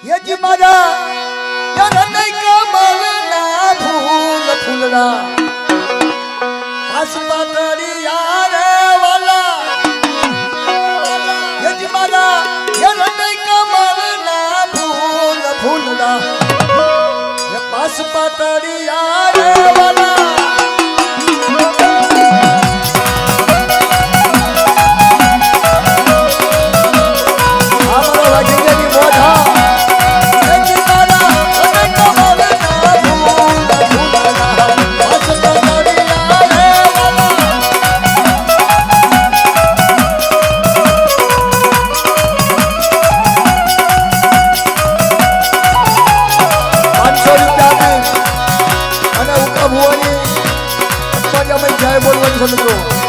યજમારા યરને કમલના ફૂલ ફૂલડા આસપાતરિયા રે વાલા યજમારા યરને કમલના ફૂલ ફૂલડા આસપાતરિયા રે વાલા જય બોલવાનું મિત્રો।